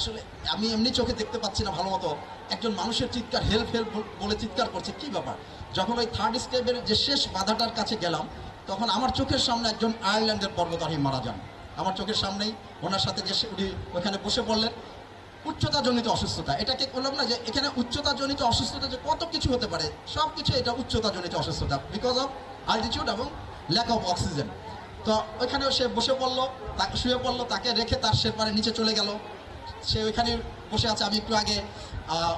আসলে আমি এমনি চোখে দেখতে পাচ্ছি না ভালো মতো, একজন মানুষের চিৎকার হেল্প হেল্প বলে চিৎকার করছে, কি ব্যাপার। যখন ওই থার্ড স্টেপের যে শেষ বাধাটার কাছে গেলাম, তখন আমার চোখের সামনে একজন আয়ারল্যান্ডের পর্বতারোহী মারা যান। আমার চোখের সামনেই ওনার সাথে যে উনি ওখানে বসে পড়লেন। উচ্চতাজনিত অসুস্থতা, এটাকে বললাম না যে এখানে উচ্চতাজনিত অসুস্থতা যে কত কিছু হতে পারে, সব কিছু এটা উচ্চতাজনিত অসুস্থতা, বিকজ অফ অল্টিটিউড এবং ল্যাক অফ অক্সিজেন। তো ওইখানেও সে বসে পড়লো, তাকে শুয়ে পড়লো, তাকে রেখে তার শেরপারে নিচে চলে গেল। সে ওইখানে বসে আছে। আমি একটু আগে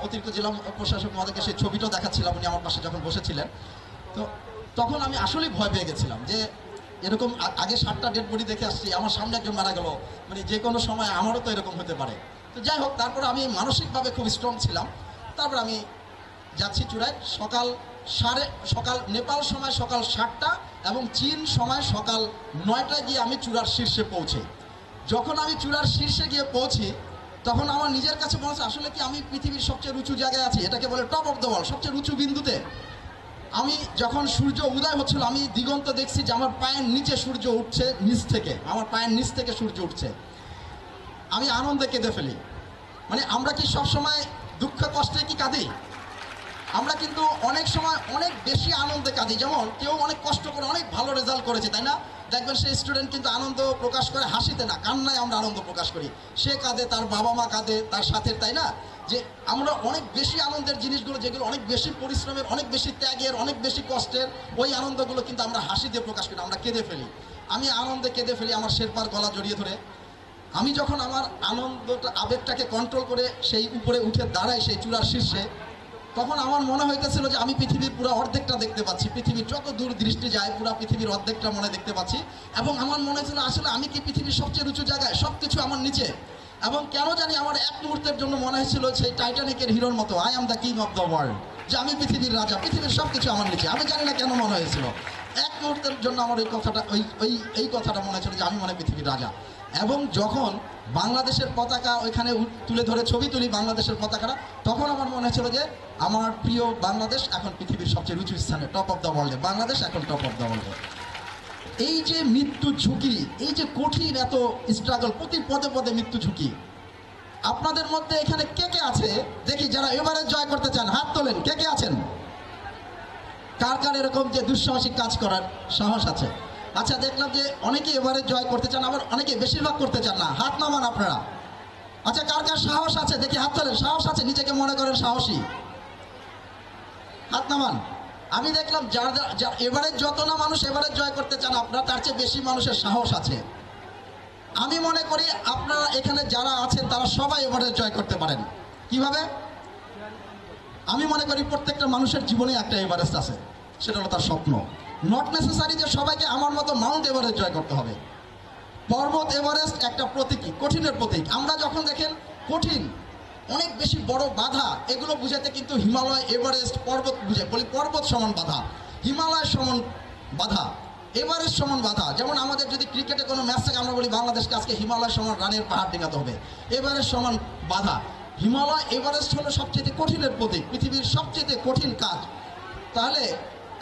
অতিরিক্ত জেলা প্রশাসক মহোদয়কে সেই ছবিটাও দেখাচ্ছিলাম, উনি আমার পাশে যখন বসেছিলেন। তো তখন আমি আসলেই ভয় পেয়ে গেছিলাম যে এরকম আগে 7টা ডেড বডি দেখে আসছি, আমার সামনে একজন মারা গেল, মানে যে কোনো সময় আমারও তো এরকম হতে পারে। তো যাই হোক, তারপর আমি মানসিকভাবে খুব স্ট্রং ছিলাম। তারপর আমি যাচ্ছি চূড়ায়। সকাল নেপাল সময় সকাল 7টা এবং চীন সময় সকাল 9টায় গিয়ে আমি চূড়ার শীর্ষে পৌঁছি। যখন আমি চূড়ার শীর্ষে গিয়ে পৌঁছি, তখন আমার নিজের কাছে মনে হচ্ছে আসলে কি আমি পৃথিবীর সবচেয়ে উঁচু জায়গায় আছি, এটাকে বলে টপ অফ দ্য ওয়ার্ল্ড, সবচেয়ে উঁচু বিন্দুতে। আমি যখন সূর্য উদয় হচ্ছিল, আমি দিগন্ত দেখছি যে আমার পায়ের নিচে সূর্য উঠছে, নিচ থেকে আমার পায়ের নিচ থেকে সূর্য উঠছে। আমি আনন্দে কেঁদে ফেলি। মানে আমরা কি সব সময় দুঃখ কষ্টে কি কাঁদি? আমরা কিন্তু অনেক সময় অনেক বেশি আনন্দে কাঁদি। যেমন কেউ অনেক কষ্ট করে অনেক ভালো রেজাল্ট করেছে, তাই না? দেখবেন সেই স্টুডেন্ট কিন্তু আনন্দ প্রকাশ করে হাসিতে না, কান্নায় আমরা আনন্দ প্রকাশ করি। সে কাঁদে, তার বাবা মা কাঁদে, তার সাথে, তাই না? যে আমরা অনেক বেশি আনন্দের জিনিসগুলো, যেগুলো অনেক বেশি পরিশ্রমের, অনেক বেশি ত্যাগের, অনেক বেশি কষ্টের, ওই আনন্দগুলো কিন্তু আমরা হাসি দিয়ে প্রকাশ করি, আমরা কেঁদে ফেলি। আমি আনন্দে কেঁদে ফেলি, আমার শেরপার গলা জড়িয়ে ধরে। আমি যখন আমার আনন্দটা, আবেগটাকে কন্ট্রোল করে সেই উপরে উঠে দাঁড়াই, সেই চূড়ার শীর্ষে, তখন আমার মনে হইতেছিল যে আমি পৃথিবীর পুরো অর্ধেকটা দেখতে পাচ্ছি। পৃথিবীর যত দূর দৃষ্টি যায়, পুরো পৃথিবীর অর্ধেকটা মনে দেখতে পাচ্ছি। এবং আমার মনে হয়েছিল আসলে আমি কি পৃথিবীর সবচেয়ে উঁচু জায়গায়, সব কিছু আমার নিচে। এবং কেন জানি আমার এক মুহূর্তের জন্য মনে হয়েছিল সেই টাইটানিকের হিরোর মতো, I am the king of the world, যে আমি পৃথিবীর রাজা, পৃথিবীর সব কিছু আমার নিচে। আমি জানি না কেন মনে হয়েছিল, এক মুহূর্তের জন্য আমার এই কথাটা মনে হয়েছিল যে আমি মনে পৃথিবীর রাজা। এবং যখন বাংলাদেশের পতাকা ওইখানে তুলে ধরে ছবি তুলি, বাংলাদেশের পতাকাটা, তখন আমার মনে হয়েছিল যে আমার প্রিয় বাংলাদেশ এখন পৃথিবীর সবচেয়ে উঁচু স্থানে, টপ অফ দ্য ওয়ার্ল্ডে, বাংলাদেশ এখন টপ অফ দ্য ওয়ার্ল্ডে। এই যে মৃত্যু ঝুঁকি, এই যে কঠিন এত স্ট্রাগল, প্রতি পদে পদে মৃত্যু ঝুঁকি, আপনাদের মধ্যে এখানে কে কে আছে দেখি যারা এভারেস্ট জয় করতে চান? হাত তোলেন, কে কে আছেন? কার কার এরকম যে দুঃসাহসিক কাজ করার সাহস আছে? আচ্ছা, দেখলাম যে অনেকে এভারেস্ট জয় করতে চান, আবার অনেকে, বেশিরভাগ করতে চান না। হাত নামান আপনারা। আচ্ছা, কার কার সাহস আছে দেখি হাত তোলেন। সাহস আছে, নিজেকে মনে করেন সাহসী, হাত নামান। আমি দেখলাম যারা এভারেস্ট, যত না মানুষ এভারেস্ট জয় করতে চান আপনারা, তার চেয়ে বেশি মানুষের সাহস আছে। আমি মনে করি আপনারা এখানে যারা আছেন তারা সবাই এভারেস্ট জয় করতে পারেন। কিভাবে? আমি মনে করি প্রত্যেকটা মানুষের জীবনে একটা এভারেস্ট আছে, সেটা হলো তার স্বপ্ন। নট নেসেসারি যে সবাইকে আমার মতো মাউন্ট এভারেস্ট জয় করতে হবে। পর্বত এভারেস্ট একটা প্রতীকী, কঠিনের প্রতীক। আমরা যখন দেখেন কঠিন, অনেক বেশি বড় বাধা, এগুলো বুঝাতে কিন্তু হিমালয়, এভারেস্ট, পর্বত বুঝে বলি। পর্বত সমান বাধা, হিমালয় সমান বাধা, এভারেস্ট সমান বাধা। যেমন আমাদের যদি ক্রিকেটে কোনো ম্যাচ থাকে, আমরা বলি বাংলাদেশকে আজকে হিমালয় সমান রানের পাহাড় ডিঙাতে হবে, এভারেস্ট সমান বাধা। হিমালয়, এভারেস্ট হলো সবচেয়ে কঠিনের প্রতীক, পৃথিবীর সবচেয়ে কঠিন কাজ। তাহলে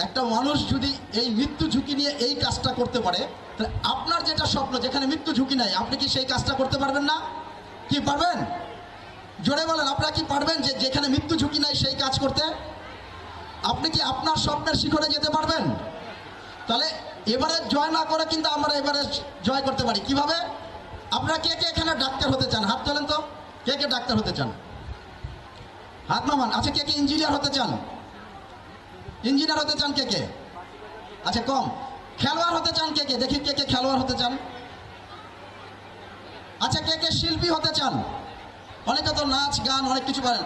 একটা মানুষ যদি এই মৃত্যু ঝুঁকি নিয়ে এই কাজটা করতে পারে, তাহলে আপনার যেটা স্বপ্ন, যেখানে মৃত্যু ঝুঁকি নাই, আপনি কি সেই কাজটা করতে পারবেন না? কি পারবেন? জোরে বলেন, আপনারা কি পারবেন যে যেখানে মৃত্যু ঝুঁকি নাই সেই কাজ করতে? আপনি কি আপনার স্বপ্নের শিখরে যেতে পারবেন? তাহলে এভারেস্ট জয় না করে কিন্তু আমরা এভারেস্ট জয় করতে পারি। কিভাবে? আপনারা কে কে এখানে ডাক্তার হতে চান? হাত তোলেন তো, কে কে ডাক্তার হতে চান? হাত নামান। আচ্ছা, কে কে ইঞ্জিনিয়ার হতে চান? ইঞ্জিনিয়ার হতে চান কে কে? আচ্ছা, কম। খেলোয়াড় হতে চান কে কে? দেখি কে কে খেলোয়াড় হতে চান। আচ্ছা, কে কে শিল্পী হতে চান? অনেকে তো নাচ গান অনেক কিছু পারেন।